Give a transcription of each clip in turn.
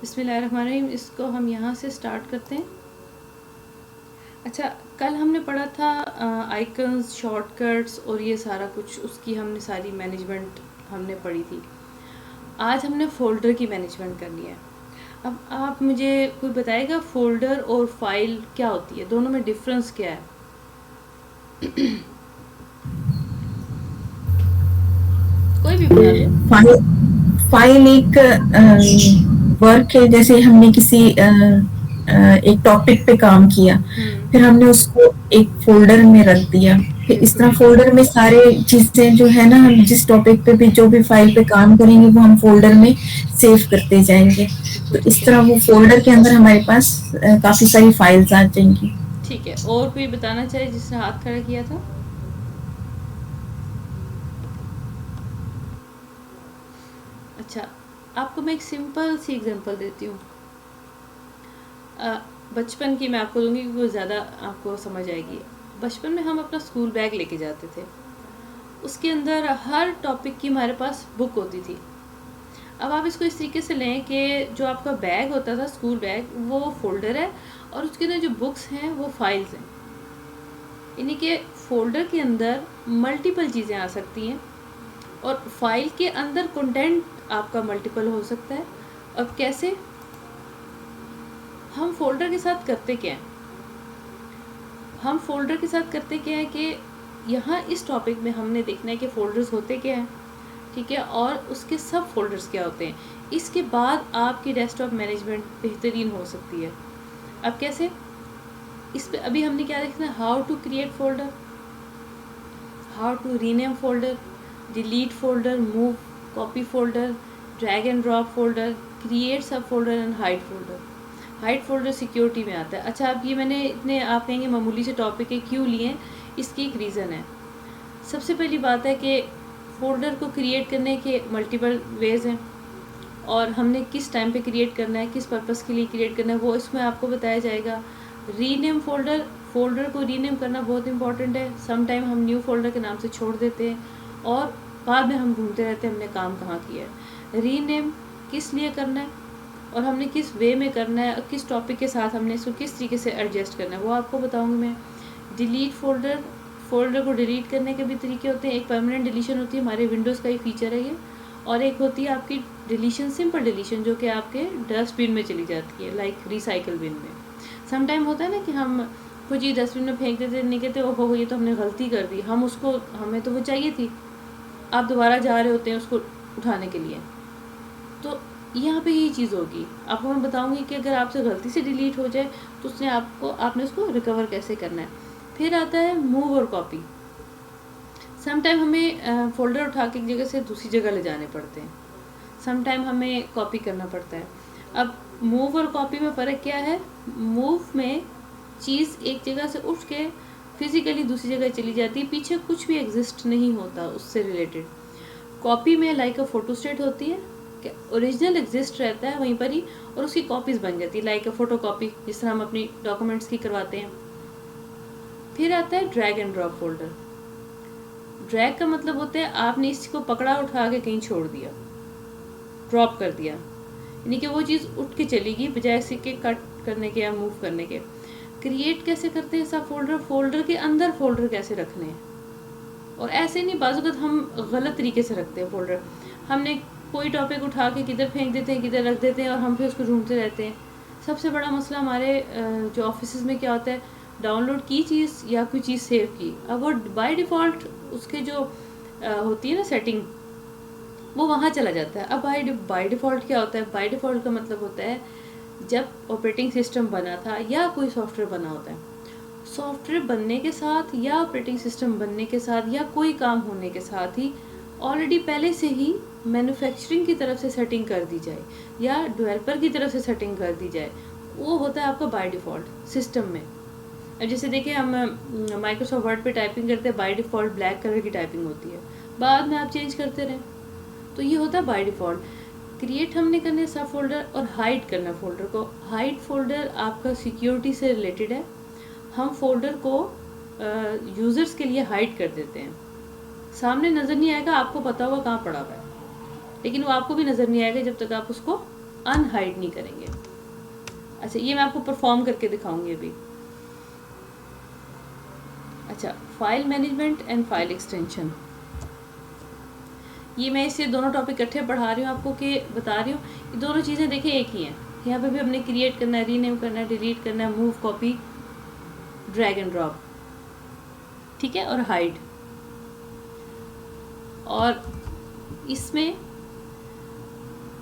बिस्मिल्लाहिर्रहमानिर्रहीम। इसको हम यहाँ से स्टार्ट करते हैं। अच्छा, कल हमने पढ़ा था आइकन्स, शॉर्टकट्स और ये सारा कुछ, उसकी हमने सारी मैनेजमेंट हमने पढ़ी थी। आज हमने फ़ोल्डर की मैनेजमेंट करनी है। अब आप मुझे कोई बताएगा फ़ोल्डर और फाइल क्या होती है, दोनों में डिफरेंस क्या है? कोई भी बता दे। फाइल फाइल एक वर्क है, जैसे हमने किसी एक टॉपिक पे काम किया, फिर हमने उसको एक फोल्डर में रख दिया। फिर इस बिल्कुल। तरह फोल्डर में सारे चीजें जो है ना, हम जिस टॉपिक पे भी जो भी फाइल पे काम करेंगे वो हम फोल्डर में सेव करते जाएंगे। बिल्कुल तो ठीक इस है। तरह वो फोल्डर के अंदर हमारे पास काफी सारी फाइल्स आ जाएंगी। ठीक है, और कोई बताना चाहे जिसने हाथ खड़ा किया था? अच्छा, आपको मैं एक सिंपल सी एग्जांपल देती हूँ। बचपन की मैं आपको दूंगी क्योंकि वो ज़्यादा आपको समझ आएगी। बचपन में हम अपना स्कूल बैग लेके जाते थे। उसके अंदर हर टॉपिक की हमारे पास बुक होती थी। अब आप इसको इस तरीके से लें कि जो आपका बैग होता था, स्कूल बैग, वो फोल्डर है और उसके अंदर जो बुक्स हैं वो फाइल्स हैं। यानी कि फोल्डर के अंदर मल्टीपल चीज़ें आ सकती हैं और फाइल के अंदर कंटेंट आपका मल्टीपल हो सकता है। अब कैसे? हम फोल्डर के साथ करते क्या हैं? हम फोल्डर के साथ करते क्या है कि यहाँ इस टॉपिक में हमने देखना है कि फोल्डर्स होते क्या हैं, ठीक है, और उसके सब फोल्डर्स क्या होते हैं। इसके बाद आपकी डेस्कटॉप मैनेजमेंट बेहतरीन हो सकती है। अब कैसे? इस पे अभी हमने क्या देखना है, how to create folder, how to rename folder, delete folder, move, copy folder, drag and drop folder, create sub folder and hide folder. Hide folder security में आता है। अच्छा, अब ये मैंने इतने आप कहेंगे मामूली से टॉपिक है, क्यों लिए? इसकी एक रीज़न है। सबसे पहली बात है कि फ़ोल्डर को क्रिएट करने के मल्टीपल वेज़ हैं और हमने किस टाइम पे क्रिएट करना है, किस पर्पज़ के लिए क्रिएट करना है, वो इसमें आपको बताया जाएगा। रीनेम फ़ोल्डर, फ़ोल्डर को रीनेम करना बहुत इंपॉर्टेंट है। सम टाइम हम न्यू फ़ोल्डर के नाम से छोड़ देते हैं और बाद में हम ढूंढते रहते हैं हमने काम कहाँ किया है। रीनेम किस लिए करना है और हमने किस वे में करना है और किस टॉपिक के साथ हमने इसको किस तरीके से एडजस्ट करना है, वो आपको बताऊँगी मैं। डिलीट फ़ोल्डर, फ़ोल्डर को डिलीट करने के भी तरीके होते हैं। एक परमानेंट डिलीशन होती है, हमारे विंडोज़ का ही फीचर है ये, और एक होती है आपकी डिलीशन, सिंपल डिलीशन, जो कि आपके डस्टबिन में चली जाती है, लाइक रिसाइकल बिन में। सम टाइम होता है ना कि हम कोई चीज़ डस्टबिन में फेंक देते, नहीं कहते ओहो ये तो हमने गलती कर दी, हम उसको, हमें तो वो चाहिए थी, आप दोबारा जा रहे होते हैं उसको उठाने के लिए। तो यहाँ पे यही चीज़ होगी। आपको मैं बताऊँगी कि अगर आपसे गलती से डिलीट हो जाए तो उसने आपने उसको रिकवर कैसे करना है। फिर आता है मूव और कॉपी। सम टाइम हमें फ़ोल्डर उठा के एक जगह से दूसरी जगह ले जाने पड़ते हैं, सम टाइम हमें कॉपी करना पड़ता है। अब मूव और कॉपी में फ़र्क क्या है? मूव में चीज़ एक जगह से उठ के फिज़िकली दूसरी जगह चली जाती है, पीछे कुछ भी एग्जिस्ट नहीं होता उससे रिलेटेड। कॉपी में लाइक अ फोटोस्टेट होती है कि ओरिजिनल एग्जिस्ट रहता है वहीं पर ही और उसकी कॉपीज़ बन जाती है, लाइक अ फ़ोटो कॉपी, जिस तरह हम अपनी डॉक्यूमेंट्स की करवाते हैं। फिर आता है drag and drop folder. Drag का मतलब होता है आपने इसको पकड़ा, उठा के कहीं छोड़ दिया, ड्रॉप कर दिया, यानी कि वो चीज़ उठ के चलेगी बजाय इसी के कट करने के या मूव करने के। क्रिएट कैसे करते हैं सब फोल्डर, फोल्डर के अंदर फोल्डर कैसे रखने हैं, और ऐसे नहीं, बाज़ हम गलत तरीके से रखते हैं फोल्डर। हमने कोई टॉपिक उठा के किधर फेंक देते हैं, किधर रख देते हैं और हम फिर उसको ढूंढते रहते हैं। सबसे बड़ा मसला हमारे जो ऑफिस में क्या होता है, डाउनलोड की चीज़ या कोई चीज़ सेव की, अब वो बाय डिफ़ॉल्ट उसके जो होती है ना सेटिंग, वो वहाँ चला जाता है। अब बाय डिफ़ॉल्ट क्या होता है? बाय डिफ़ॉल्ट का मतलब होता है जब ऑपरेटिंग सिस्टम बना था या कोई सॉफ्टवेयर बना होता है, सॉफ्टवेयर बनने के साथ या ऑपरेटिंग सिस्टम बनने के साथ या कोई काम होने के साथ ही ऑलरेडी पहले से ही मैन्युफैक्चरिंग की तरफ से सेटिंग कर दी जाए या डेवलपर की तरफ से सेटिंग कर दी जाए, वो होता है आपका बाय डिफ़ॉल्ट सिस्टम में। अब जैसे देखिए हम माइक्रोसॉफ्ट वर्ड पे टाइपिंग करते हैं, बाय डिफ़ॉल्ट ब्लैक कलर की टाइपिंग होती है, बाद में आप चेंज करते रहें, तो ये होता है बाय डिफ़ॉल्ट। क्रिएट हमने करने सब फोल्डर और हाइड करना फोल्डर को। हाइड फोल्डर आपका सिक्योरिटी से रिलेटेड है। हम फोल्डर को यूज़र्स के लिए हाइड कर देते हैं, सामने नज़र नहीं आएगा, आपको पता होगा कहाँ पड़ा हुआ है, लेकिन वो आपको भी नज़र नहीं आएगा जब तक आप उसको अनहाइड नहीं करेंगे। अच्छा, ये मैं आपको परफॉर्म करके दिखाऊंगी अभी। अच्छा, file management and file extension, ये मैं इससे दोनों टॉपिक इकट्ठे पढ़ा रही हूँ आपको, कि बता रही हूँ ये दोनों चीज़ें देखिए एक ही हैं। यहाँ पे भी हमने क्रिएट करना है, रीनेम करना है, डिलीट करना है, move, copy, drag and drop, ठीक है, और हाइड। और इसमें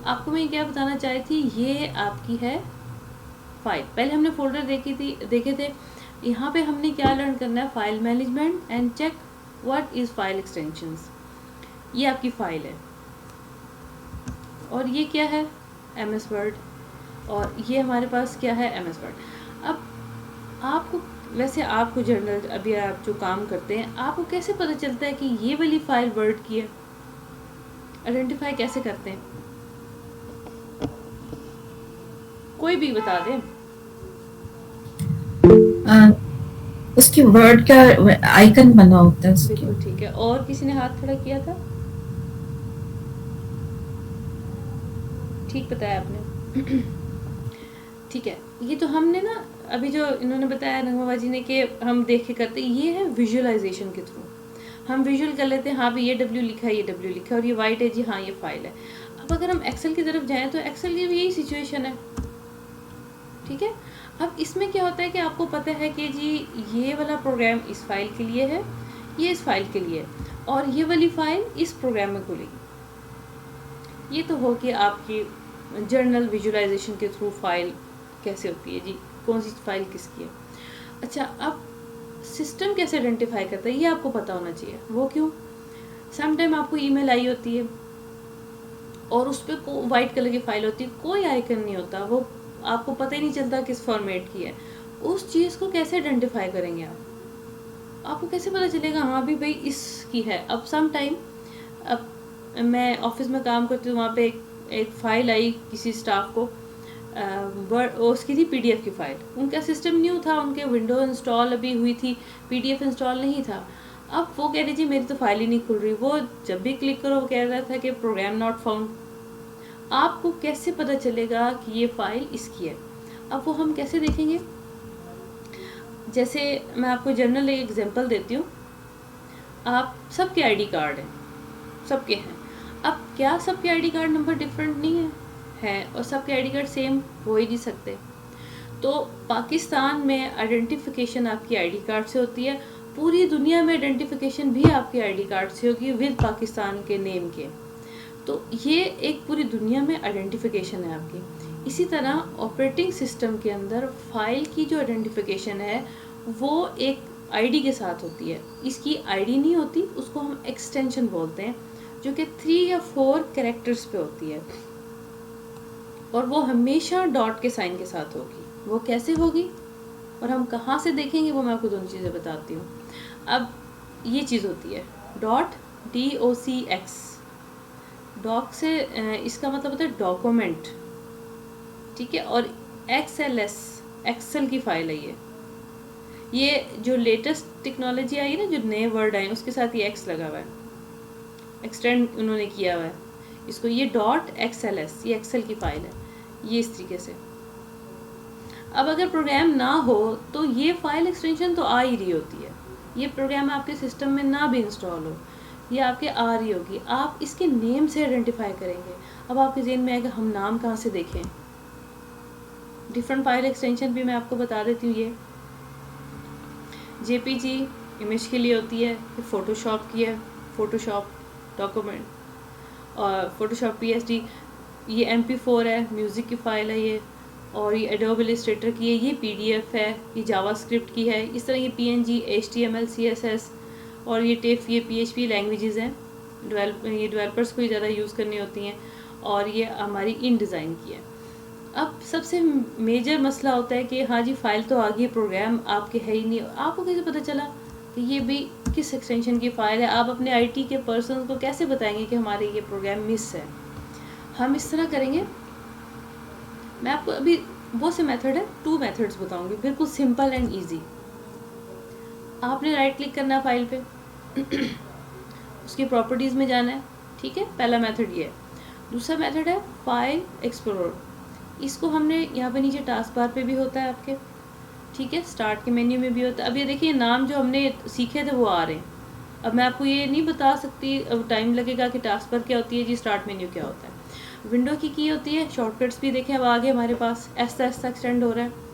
आपको मैं क्या बताना चाही थी, ये आपकी है फाइल। पहले हमने फोल्डर देखे थे। यहाँ पे हमने क्या लर्न करना है, file management and check what is file extensions. ये आपकी फाइल है और ये क्या है, MS वर्ड, और ये हमारे पास क्या है, MS वर्ड। अब आपको, वैसे आपको जर्नल, अभी आप जो काम करते हैं, आपको कैसे पता चलता है कि ये वाली फाइल वर्ड की है? आइडेंटिफाई कैसे करते हैं? कोई भी बता दे। उसकी वर्ड का आइकन बना होता है उसके। बिल्कुल ठीक है। और किसी ने हाथ खड़ा किया था? ठीक बताया आपने। ठीक है, ये तो हमने ना अभी जो इन्होंने बताया नगमाबाजी ने, कि हम देख के करते, ये है विजुअलाइजेशन के थ्रू। हम विजुअल कर लेते हैं, हाँ भी ये W लिखा है, ये W लिखा है, और ये वाइट है जी, हाँ ये फाइल है। अब अगर हम एक्सेल की तरफ जाएं तो एक्सेल की भी यही सिचुएशन है, ठीक है। अब इसमें क्या होता है कि आपको पता है कि जी ये वाला प्रोग्राम इस फाइल के लिए है, ये इस फाइल के लिए है, और ये वाली फाइल इस प्रोग्राम में खुलेगी। ये तो हो कि आपकी जर्नल विजुअलाइजेशन के थ्रू फाइल कैसे होती है जी, कौन सी फाइल किसकी है। अच्छा, अब सिस्टम कैसे आइडेंटिफाई करता है, ये आपको पता होना चाहिए। वो क्यों? समटाइम आपको ईमेल आई होती है और उस पर वाइट कलर की फाइल होती है, कोई आइकन नहीं होता, वो आपको पता ही नहीं चलता किस फॉर्मेट की है। उस चीज़ को कैसे आइडेंटिफाई करेंगे आप? आपको कैसे पता चलेगा हाँ भी भाई इसकी है? अब सम टाइम, अब मैं ऑफिस में काम करती हूँ, वहाँ पे एक फ़ाइल आई किसी स्टाफ को, उसकी थी PDF की फ़ाइल। उनका सिस्टम न्यू था, उनके विंडो इंस्टॉल अभी हुई थी, PDF इंस्टॉल नहीं था। अब वो कह रही थी मेरी तो फाइल ही नहीं खुल रही। वो जब भी क्लिक करो वो कह रहा था कि प्रोग्राम नॉट फाउंड। आपको कैसे पता चलेगा कि ये फाइल इसकी है? अब वो हम कैसे देखेंगे? जैसे मैं आपको जनरल एक एग्जांपल देती हूँ। आप सबके आईडी कार्ड हैं, सबके हैं। अब क्या सबके आईडी कार्ड नंबर डिफरेंट नहीं है और सबके आईडी कार्ड सेम हो ही नहीं सकते। तो पाकिस्तान में आइडेंटिफिकेशन आपकी आईडी कार्ड से होती है, पूरी दुनिया में आइडेंटिफिकेशन भी आपकी आईडी कार्ड से होगी विद पाकिस्तान के नेम के। तो ये एक पूरी दुनिया में आइडेंटिफिकेशन है आपकी। इसी तरह ऑपरेटिंग सिस्टम के अंदर फाइल की जो आइडेंटिफिकेशन है वो एक आईडी के साथ होती है। इसकी आईडी नहीं होती, उसको हम एक्सटेंशन बोलते हैं, जो कि 3 या 4 कैरेक्टर्स पे होती है और वो हमेशा डॉट के साइन के साथ होगी। वो कैसे होगी और हम कहाँ से देखेंगे वो मैं आपको दोनों चीज़ें बताती हूँ। अब ये चीज़ होती है डॉट, DOCX, डॉक से इसका मतलब होता है डॉक्यूमेंट, ठीक है, और XLS एक्सेल की फाइल है। ये जो लेटेस्ट टेक्नोलॉजी आई है ना, जो नए वर्ड आए उसके साथ ये X लगा हुआ है, एक्सटेंड उन्होंने किया हुआ है इसको। ये .XLS ये एक्सेल की फाइल है, ये इस तरीके से। अब अगर प्रोग्राम ना हो तो ये फाइल एक्सटेंशन तो आ ही रही होती है, ये प्रोग्राम आपके सिस्टम में ना भी इंस्टॉल हो, ये आपके आ रही होगी। आप इसके नेम से आइडेंटिफाई करेंगे। अब आपके जेहन में आएगा हम नाम कहाँ से देखें? डिफरेंट फाइल एक्सटेंशन भी मैं आपको बता देती हूँ। ये JPG इमेज के लिए होती है, ये फ़ोटोशॉप की है, फ़ोटोशॉप डॉक्यूमेंट, और फ़ोटोशॉप PSD ये MP4 है, म्यूज़िक की फ़ाइल है ये, और ये एडोब इलस्ट्रेटर की है, ये PDF है, ये जावास्क्रिप्ट की है। इस तरह ये PNG, HTML, CSS और ये TIFF, ये PHP लैंग्वेजेस हैं, ये डेवलपर्स को ही ज़्यादा यूज़ करनी होती हैं, और ये हमारी इन डिज़ाइन की है। अब सबसे मेजर मसला होता है कि हाँ जी फाइल तो आ गई, प्रोग्राम आपके है ही नहीं। आपको कैसे पता चला कि ये भी किस एक्सटेंशन की फ़ाइल है? आप अपने IT के पर्सन को कैसे बताएंगे कि हमारे ये प्रोग्राम मिस है? हम इस तरह करेंगे, मैं आपको अभी बहुत से मेथड है, 2 मेथड्स बताऊंगी, बिल्कुल सिंपल एंड इजी। आपने राइट क्लिक करना है फाइल पे, उसकी प्रॉपर्टीज़ में जाना है, ठीक है, पहला मेथड ये है। दूसरा मेथड है फाइल एक्सप्लोरर, इसको हमने यहाँ पे नीचे टास्क बार पे भी होता है आपके, ठीक है, स्टार्ट के मेन्यू में भी होता है। अब ये देखिए नाम जो हमने सीखे थे वो आ रहे हैं। अब मैं आपको ये नहीं बता सकती, अब टाइम लगेगा कि टास्क बार क्या होती है जी, स्टार्ट मेन्यू क्या होता है। विंडो की होती है, शॉर्टकट्स भी देखें अब आगे हमारे पास ऐसा ऐसा एक्सटेंड हो रहा है।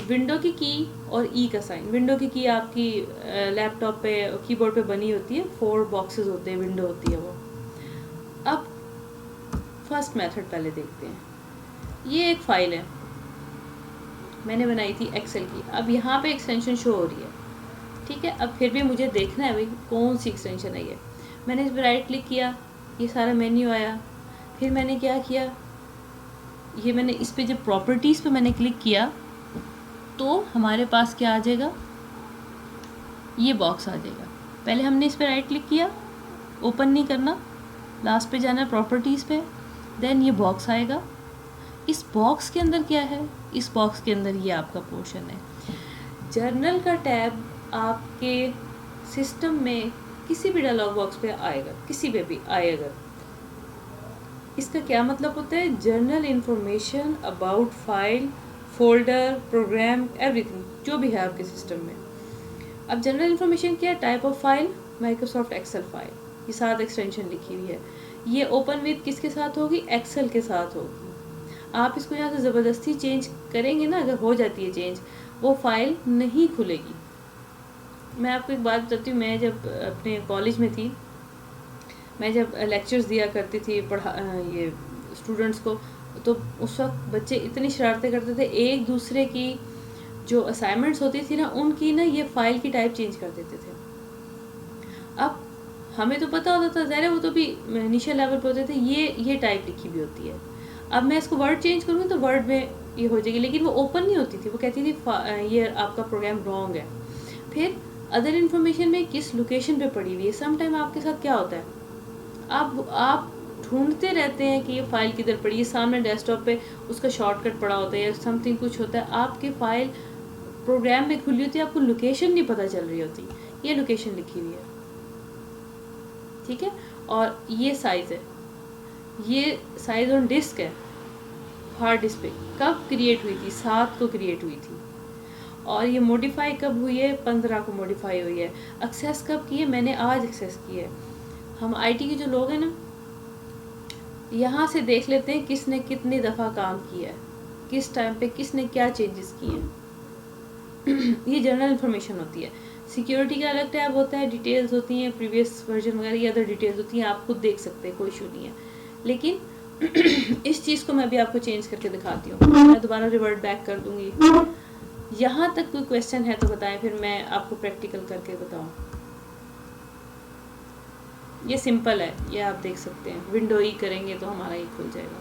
विंडो की और ई का साइन। विंडो की आपकी लैपटॉप पे कीबोर्ड पे बनी होती है, 4 बॉक्सेस होते हैं, विंडो होती है वो। अब फर्स्ट मेथड पहले देखते हैं। ये एक फ़ाइल है, मैंने बनाई थी एक्सेल की। अब यहाँ पे एक्सटेंशन शो हो रही है, ठीक है। अब फिर भी मुझे देखना है भाई कौन सी एक्सटेंशन है ये। मैंने इस पर राइट क्लिक किया, ये सारा मेन्यू आया। फिर मैंने क्या किया, ये मैंने इस पर जब प्रॉपर्टीज़ पे मैंने क्लिक किया तो हमारे पास क्या आ जाएगा, ये बॉक्स आ जाएगा। पहले हमने इस पर राइट क्लिक किया, ओपन नहीं करना, लास्ट पे जाना है प्रॉपर्टीज़ पे, देन ये बॉक्स आएगा। इस बॉक्स के अंदर क्या है, इस बॉक्स के अंदर ये आपका पोर्शन है। जर्नल का टैब आपके सिस्टम में किसी भी डायलॉग बॉक्स पे आएगा, किसी पे भी आएगा। इसका क्या मतलब होता है, general information about file, folder, program, everything जो भी है आपके सिस्टम में। अब जनरल इन्फॉर्मेशन क्या है, type of file Microsoft Excel file, ये 7 एक्सटेंशन लिखी हुई है। ये ओपन विद किसके साथ होगी, एक्सेल के साथ होगी। आप इसको यहाँ से ज़बरदस्ती चेंज करेंगे ना, अगर हो जाती है चेंज, वो फाइल नहीं खुलेगी। मैं आपको एक बात बताती हूँ, मैं जब अपने कॉलेज में थी, मैं जब लेक्चर्स दिया करती थी ये स्टूडेंट्स को, तो उस वक्त बच्चे इतनी शरारतें करते थे, एक दूसरे की जो असाइनमेंट्स होती थी ना, उनकी ना ये फाइल की टाइप चेंज कर देते थे। अब हमें तो पता होता था, ज़ाहिर है वो तो भी इनिशियल लेवल पे होते थे, ये टाइप लिखी भी होती है। अब मैं इसको वर्ड चेंज करूँगी तो वर्ड में ये हो जाएगी, लेकिन वो ओपन नहीं होती थी, वो कहती थी ये आपका प्रोग्राम रॉन्ग है। फिर अदर इन्फॉर्मेशन में किस लोकेशन पे पड़ी हुई है। सम टाइम आपके साथ क्या होता है, आप ढूंढते रहते हैं कि ये फ़ाइल किधर पड़ी है, सामने डेस्कटॉप पे उसका शॉर्टकट पड़ा होता है या समथिंग कुछ होता है, आपकी फ़ाइल प्रोग्राम में खुली होती है, आपको लोकेशन नहीं पता चल रही होती, ये लोकेशन लिखी हुई है, ठीक है। और ये साइज़ है, ये साइज़ ऑन डिस्क है, हार्ड डिस्क पे कब क्रिएट हुई थी, 7 को क्रिएट हुई थी। और ये मॉडिफाई कब हुई है, 15 को मॉडिफाई हुई है। एक्सेस कब की है, मैंने आज एक्सेस की है। हम आईटी के जो लोग हैं ना, यहाँ से देख लेते हैं किसने कितनी दफ़ा काम किया है, किस टाइम पे किसने क्या चेंजेस किए हैं। ये जनरल इन्फॉर्मेशन होती है। सिक्योरिटी का अलग टैब होता है, डिटेल्स होती हैं, प्रीवियस वर्जन वगैरह ये अदर डिटेल्स होती हैं, आप खुद देख सकते हैं, कोई इशू नहीं है। लेकिन इस चीज़ को मैं भी आपको चेंज करके दिखाती हूँ, मैं दोबारा रिवर्ट बैक कर दूँगी। यहाँ तक कोई क्वेश्चन है तो बताएं, फिर मैं आपको प्रैक्टिकल करके बताऊँ। ये सिंपल है, ये आप देख सकते हैं, विंडो ई करेंगे तो हमारा ये खुल जाएगा।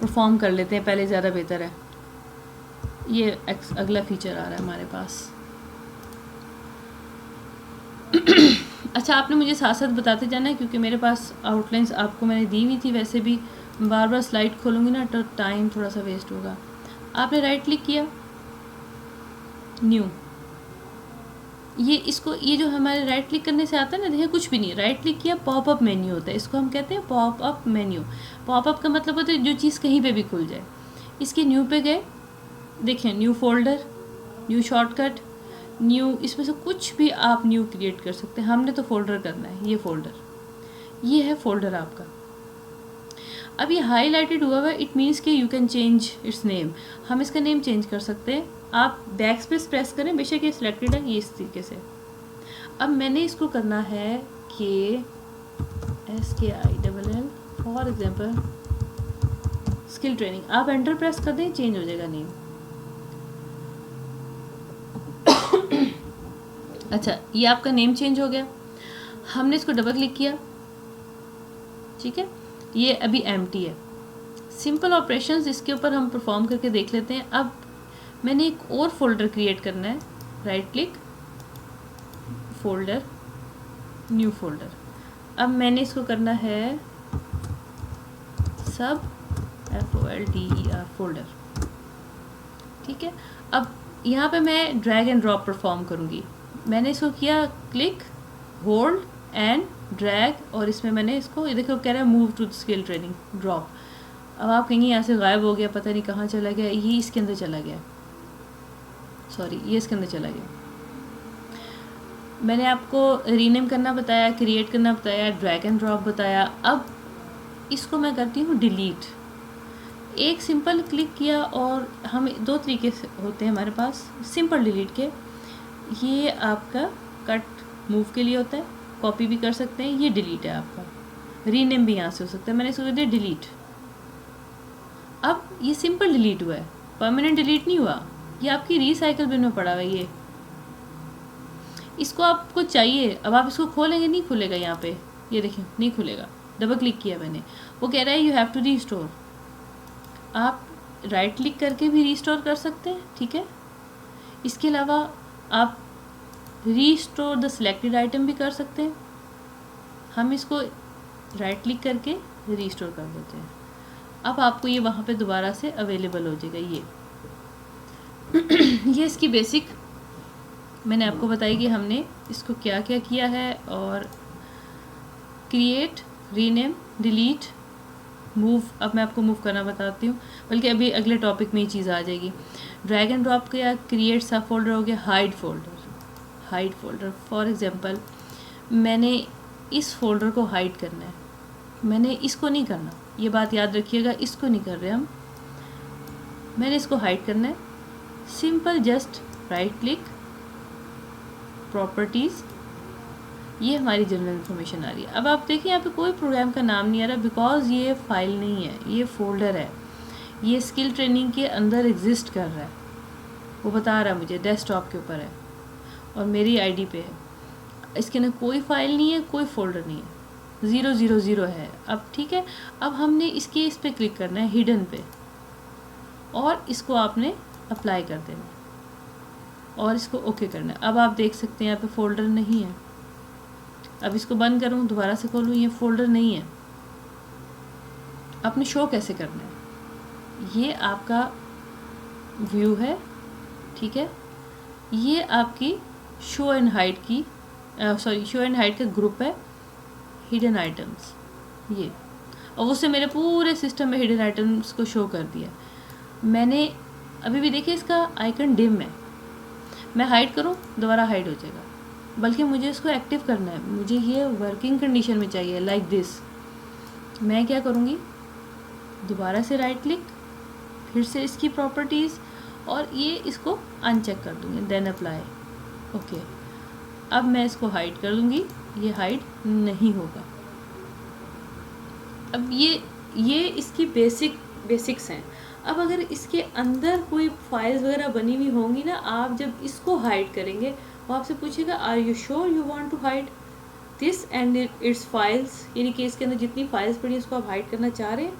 परफॉर्म कर लेते हैं पहले, ज़्यादा बेहतर है। ये अगला फीचर आ रहा है हमारे पास। अच्छा, आपने मुझे साथ साथ बताते जाना है, क्योंकि मेरे पास आउटलाइंस आपको मैंने दी हुई थी, वैसे भी बार बार स्लाइड खोलूँगी ना तो टाइम थोड़ा सा वेस्ट होगा। आपने राइट क्लिक किया, न्यू, ये जो हमारे राइट क्लिक करने से आता है ना, देखिए कुछ भी नहीं, राइट क्लिक किया, पॉपअप मेन्यू होता है, इसको हम कहते हैं पॉपअप मेन्यू। पॉपअप का मतलब होता है जो चीज़ कहीं पे भी खुल जाए। इसके न्यू पे गए, देखें new folder, new shortcut, new, इसमें से कुछ भी आप न्यू क्रिएट कर सकते हैं। हमने तो फोल्डर करना है, ये फोल्डर, ये है फोल्डर आपका। अब ये हाईलाइटेड हुआ हुआ है, इट मीन्स कि you can change it's name, हम इसका नेम चेंज कर सकते हैं। आप बैक स्पेस प्रेस करें, बेशक ये सिलेक्टेड है, ये इस तरीके से। अब मैंने इसको करना है कि SKILL for example skill training, आप एंटर प्रेस कर दें, चेंज हो जाएगा नेम। अच्छा, ये आपका नेम चेंज हो गया। हमने इसको डबल क्लिक किया, ठीक है, ये अभी एम्प्टी है। सिंपल ऑपरेशंस इसके ऊपर हम परफॉर्म करके देख लेते हैं। अब मैंने एक और फोल्डर क्रिएट करना है, right click, folder, new folder. अब मैंने इसको करना है सब FOLDER फोल्डर, ठीक है। अब यहाँ पे मैं ड्रैग एंड ड्रॉप परफॉर्म करूँगी। मैंने इसको किया क्लिक, होल्ड एंड ड्रैग, और इसमें मैंने इसको, ये देखो कह रहा है move to skill training, drop. अब आप कहेंगे यहाँ से गायब हो गया, पता नहीं कहाँ चला गया, ये इसके अंदर चला गया, सॉरी ये इसके अंदर चला गया। मैंने आपको रीनेम करना बताया, क्रिएट करना बताया, ड्रैग एंड ड्रॉप बताया। अब इसको मैं करती हूँ डिलीट। एक सिंपल क्लिक किया और हम दो तरीके से होते हैं हमारे पास सिंपल डिलीट के। ये आपका कट मूव के लिए होता है, कॉपी भी कर सकते हैं, ये डिलीट है आपका। रीनेम भी यहाँ से हो सकता है, मैंने इसको कर दिया डिलीट। अब ये सिंपल डिलीट हुआ है, परमानेंट डिलीट नहीं हुआ, ये आपकी रिसाइकल बिन में पड़ा हुआ है। ये इसको आपको चाहिए, अब आप इसको खोलेंगे, नहीं खुलेगा यहाँ पे, ये देखिए नहीं खुलेगा। डबल क्लिक किया मैंने, वो कह रहा है यू हैव टू रीस्टोर। आप राइट क्लिक करके भी रीस्टोर कर सकते हैं, ठीक है। इसके अलावा आप रीस्टोर द सिलेक्टेड आइटम भी कर सकते हैं। हम इसको राइट क्लिक करके रीस्टोर कर देते हैं। अब आपको ये वहाँ पे दोबारा से अवेलेबल हो जाएगा। ये इसकी बेसिक मैंने आपको बताई कि हमने इसको क्या क्या किया है। और क्रिएट, रीनेम, डिलीट, मूव, अब मैं आपको मूव करना बताती हूँ, बल्कि अभी अगले टॉपिक में ये चीज़ आ जाएगी। ड्रैग एंड ड्रॉप किया, क्रिएट सब फोल्डर हो गया, hide folder. Hide folder for example मैंने इस फोल्डर को हाइड करना है, मैंने इसको नहीं करना, ये बात याद रखिएगा, इसको नहीं कर रहे हम, मैंने इसको हाइड करना है। Simple just right click, properties, ये हमारी जनरल इन्फॉर्मेशन आ रही है। अब आप देखिए यहाँ पे कोई प्रोग्राम का नाम नहीं आ रहा, बिकॉज ये फाइल नहीं है, ये फोल्डर है, ये स्किल ट्रेनिंग के अंदर एग्जिस्ट कर रहा है। वो बता रहा है मुझे डेस्कटॉप के ऊपर है और मेरी आईडी पे है। इसके अंदर कोई फाइल नहीं है, कोई फोल्डर नहीं है, 000 है। अब ठीक है, अब हमने इसके इस पर क्लिक करना है हिडन पे, और इसको आपने अप्लाई कर देना है और इसको ओके करना है। अब आप देख सकते हैं यहाँ पे फोल्डर नहीं है। अब इसको बंद करूँ, दोबारा से खोलूँ, ये फोल्डर नहीं है। आपने शो कैसे करना है, ये आपका व्यू है, ठीक है। ये आपकी शो एंड हाइड की शो एंड हाइड का ग्रुप है, हिडन आइटम्स ये, और उससे मेरे पूरे सिस्टम में हिडन आइटम्स को शो कर दिया। मैंने अभी भी देखिए इसका आइकन डिम है, मैं हाइड करूँ दोबारा हाइड हो जाएगा, बल्कि मुझे इसको एक्टिव करना है, मुझे ये वर्किंग कंडीशन में चाहिए लाइक दिस। मैं क्या करूँगी, दोबारा से राइट क्लिक, फिर से इसकी प्रॉपर्टीज़, और ये इसको अनचेक कर दूँगी, देन अप्लाई, ओके। अब मैं इसको हाइड कर दूँगी, ये हाइड नहीं होगा। अब ये इसकी बेसिक्स हैं। अब अगर इसके अंदर कोई फाइल्स वगैरह बनी हुई होंगी ना, आप जब इसको हाइड करेंगे वो आपसे पूछेगा are you sure you want to hide this and its files, यानी कि इसके अंदर जितनी फाइल्स पड़ी हैं उसको आप हाइड करना चाह रहे हैं।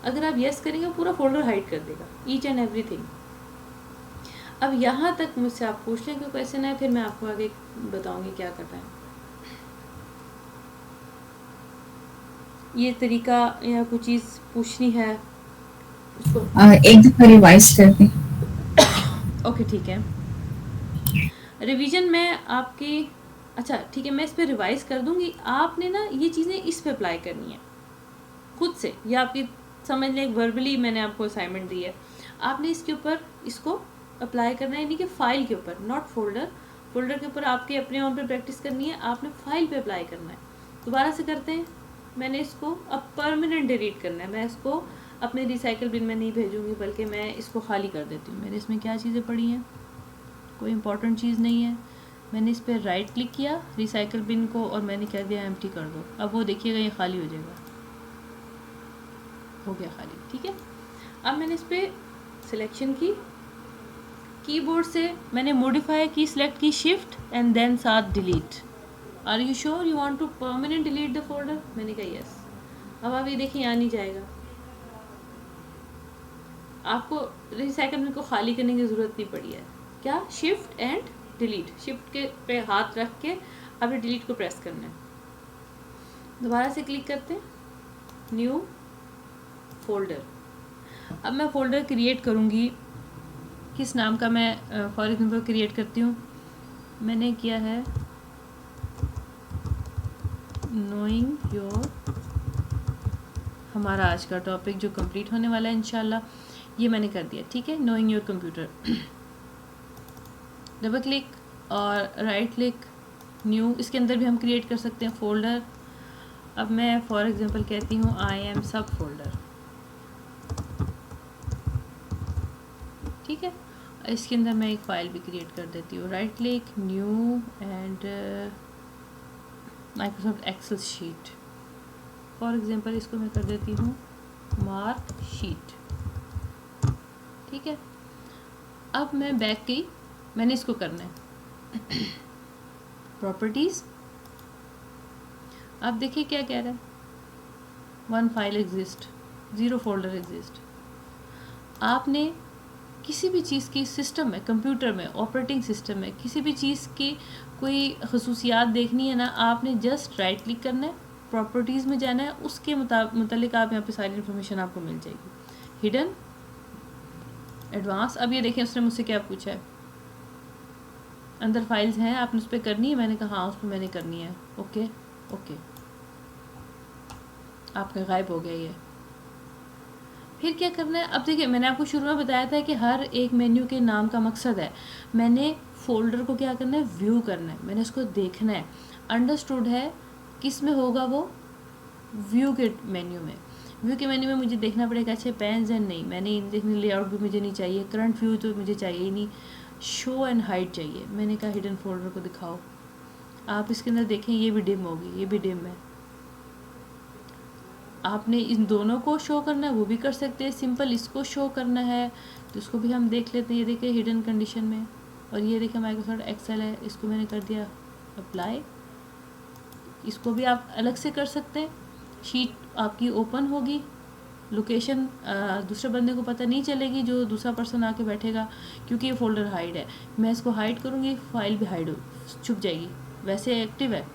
अगर आप यस करेंगे पूरा फोल्डर हाइड कर देगा, ईच एंड एवरीथिंग। अब यहाँ तक मुझसे आप पूछ लें कोई क्वेश्चन है, फिर मैं आपको आगे बताऊंगी क्या करना है। ये तरीका या कोई चीज़ पूछनी है उसको एक दफा रिवाइज कर दें। ओके ठीक है, रिवीजन में आपकी, अच्छा ठीक है, मैं इस पर रिवाइज कर दूंगी। आपने ना ये चीज़ें इस पे अप्लाई करनी है खुद से, या आपकी समझ लें वर्बली मैंने आपको असाइनमेंट दी है, आपने इसके ऊपर इसको अप्लाई करना है, यानी कि फाइल के ऊपर, नॉट फोल्डर। फोल्डर के ऊपर आपके अपने ऑन पे प्रैक्टिस करनी है, आपने फाइल पे अप्लाई करना है। दोबारा से करते हैं, मैंने इसको अब परमानेंट डिलीट करना है। मैं इसको अपने रिसाइकल बिन में नहीं भेजूंगी, बल्कि मैं इसको खाली कर देती हूँ। मेरे इसमें क्या चीज़ें पड़ी हैं, कोई इंपॉर्टेंट चीज़ नहीं है। मैंने इस पर राइट क्लिक किया रिसाइकल बिन को, और मैंने कह दिया एम्प्टी कर दो। अब वो देखिएगा ये खाली हो जाएगा, हो गया खाली, ठीक है। अब मैंने इस पर सिलेक्शन की, कीबोर्ड से मैंने मॉडिफाई की, सिलेक्ट की शिफ्ट एंड देन साथ delete. Are you sure you want to permanent delete the folder, मैंने कहा यस। अब आप ये देखिए यहाँ नहीं जाएगा, आपको रिसाइकल बिन को खाली करने की ज़रूरत नहीं पड़ी है। क्या, शिफ्ट एंड डिलीट, शिफ्ट के पे हाथ रख के आपने डिलीट को प्रेस करना है। दोबारा से क्लिक करते हैं, न्यू फोल्डर। अब मैं फोल्डर क्रिएट करूँगी, किस नाम का मैं फॉर एग्जाम्पल क्रिएट करती हूँ, मैंने किया है नोइंग योर हमारा आज का टॉपिक जो कंप्लीट होने वाला है इंशाल्लाह, ये मैंने कर दिया, ठीक है। Knowing your computer, double click और राइट क्लिक, न्यू, इसके अंदर भी हम क्रिएट कर सकते हैं फ़ोल्डर। अब मैं फॉर एग्जांपल कहती हूँ आई एम सब फोल्डर, ठीक है। इसके अंदर मैं एक फ़ाइल भी क्रिएट कर देती हूँ, right click, new and Microsoft Excel sheet, for example इसको मैं कर देती हूँ मार्क शीट, ठीक है। अब मैं बैक गई, मैंने इसको करना है प्रॉपर्टीज़। अब देखिए क्या कह रहा है, 1 फाइल एग्जिस्ट, 0 फोल्डर एग्जिस्ट। आपने किसी भी चीज़ की सिस्टम में, कंप्यूटर में, ऑपरेटिंग सिस्टम में किसी भी चीज़ की कोई खसूसियात देखनी है ना, आपने जस्ट राइट क्लिक करना है, प्रॉपर्टीज़ में जाना है, उसके मुतालिक आप यहाँ पे सारी इन्फॉर्मेशन आपको मिल जाएगी। Hidden, advance. अब ये देखें उसने मुझसे क्या पूछा है, अंदर फाइल्स हैं, आपने उस पर करनी है, मैंने कहा हाँ उस पर मैंने करनी है, ओके ओके, आपका गायब हो गया ये। फिर क्या करना है, अब देखिए मैंने आपको शुरू में बताया था कि हर एक मेन्यू के नाम का मकसद है। मैंने फ़ोल्डर को क्या करना है, व्यू करना है, मैंने इसको देखना है, अंडरस्टूड है, किस में होगा वो, व्यू के मेन्यू में। व्यू के मेन्यू में मुझे देखना पड़ेगा, अच्छे पेन्स एंड नहीं, मैंने देखने, लेआउट भी मुझे नहीं चाहिए, करंट व्यू तो मुझे चाहिए ही नहीं, शो एंड हाइड चाहिए। मैंने कहा हिडन फोल्डर को दिखाओ, आप इसके अंदर देखें ये भी डिम होगी, ये भी डिम है। आपने इन दोनों को शो करना है वो भी कर सकते हैं, सिंपल इसको शो करना है तो इसको भी हम देख लेते हैं। ये देखिए हिडन कंडीशन में, और ये देखिए माइक्रोसॉफ्ट एक्सेल है, इसको मैंने कर दिया अप्लाई। इसको भी आप अलग से कर सकते हैं, शीट आपकी ओपन होगी, लोकेशन दूसरे बंदे को पता नहीं चलेगी, जो दूसरा पर्सन आके बैठेगा, क्योंकि ये फोल्डर हाइड है। मैं इसको हाइड करूँगी, फाइल भी हाइड छुप जाएगी, वैसे एक्टिव है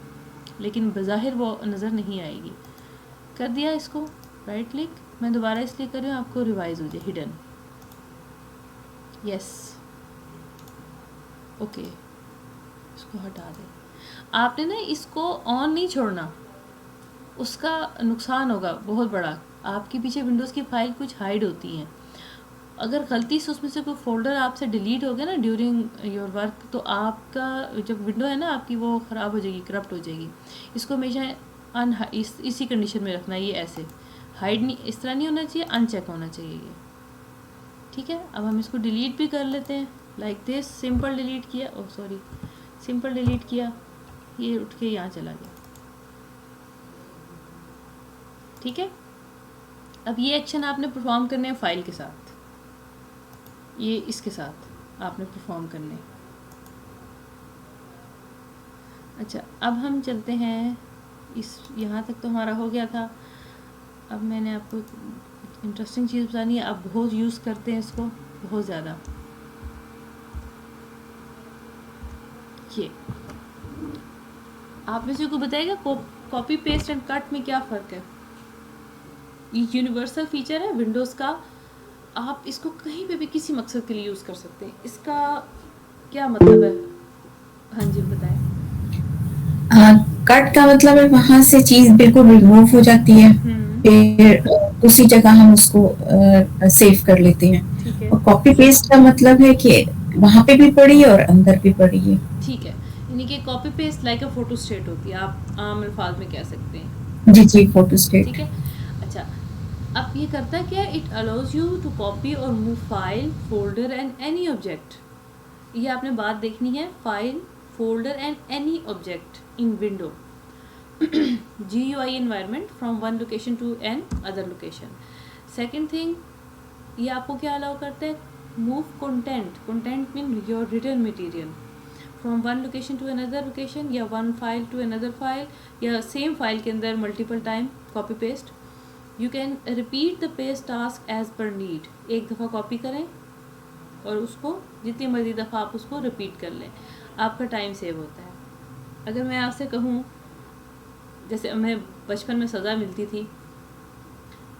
लेकिन बज़ाहिर वो नज़र नहीं आएगी। कर दिया इसको, राइट क्लिक, मैं दोबारा इसलिए कर रही हूँ आपको रिवाइज हो जाए, हिडन, यस, ओके, इसको हटा दें। आपने ना इसको ऑन नहीं छोड़ना, उसका नुकसान होगा बहुत बड़ा। आपके पीछे विंडोज़ की फाइल कुछ हाइड होती हैं, अगर गलती से उसमें से कोई फोल्डर आपसे डिलीट हो गया ना ड्यूरिंग योर वर्क, तो आपका जो विंडो है ना आपकी वो ख़राब हो जाएगी, करप्ट हो जाएगी। इसको हमेशा इसी कंडीशन में रखना है, ये ऐसे हाइड नहीं, इस तरह नहीं होना चाहिए, अनचेक होना चाहिए ये, ठीक है। अब हम इसको डिलीट भी कर लेते हैं, लाइक दिस, सिंपल डिलीट किया, ओह सॉरी, सिंपल डिलीट किया, ये उठ के यहाँ चला गया, ठीक है। अब ये एक्शन आपने परफॉर्म करने हैं फाइल के साथ, ये इसके साथ आपने परफॉर्म करने। अच्छा, अब हम चलते हैं इस, यहाँ तक तो हमारा हो गया था। अब मैंने आपको इंटरेस्टिंग चीज़ बतानी है, आप बहुत यूज़ करते हैं इसको, बहुत ज़्यादा। ये आप में से को बताएगा कॉपी पेस्ट एंड कट में क्या फ़र्क है। ये यूनिवर्सल फीचर है विंडोज़ का, आप इसको कहीं पे भी किसी मकसद के लिए यूज़ कर सकते हैं। इसका क्या मतलब है, हाँ जी बताएं। कट का मतलब है वहां से चीज बिल्कुल रिमूव हो जाती है, फिर दूसरी जगह हम उसको सेव कर लेते हैं। ठीक है, और कॉपी पेस्ट का मतलब है कि वहां पे भी पड़ी है और अंदर भी पड़ी है। ठीक है, यानी कि copy paste like a photostat होती है, आप आम अल्फाज में कह सकते हैं। जी जी, फोटो स्टेट। ठीक है, अच्छा, अब ये करता क्या, it allows you to copy और move file, folder and any object. ये आपने बात देखनी है, file, folder and any object in window GUI environment from one location to an other location. Second thing, ये आपको क्या अलाउ करता है, move content mean your written material from one location to another location, या one file to another file, या same file के अंदर multiple time copy paste. You can repeat the paste task as per need. एक दफ़ा copy करें और उसको जितनी मर्जी दफ़ा आप उसको रिपीट कर लें, आपका टाइम सेव होता है। अगर मैं आपसे कहूँ, जैसे हमें बचपन में सज़ा मिलती थी,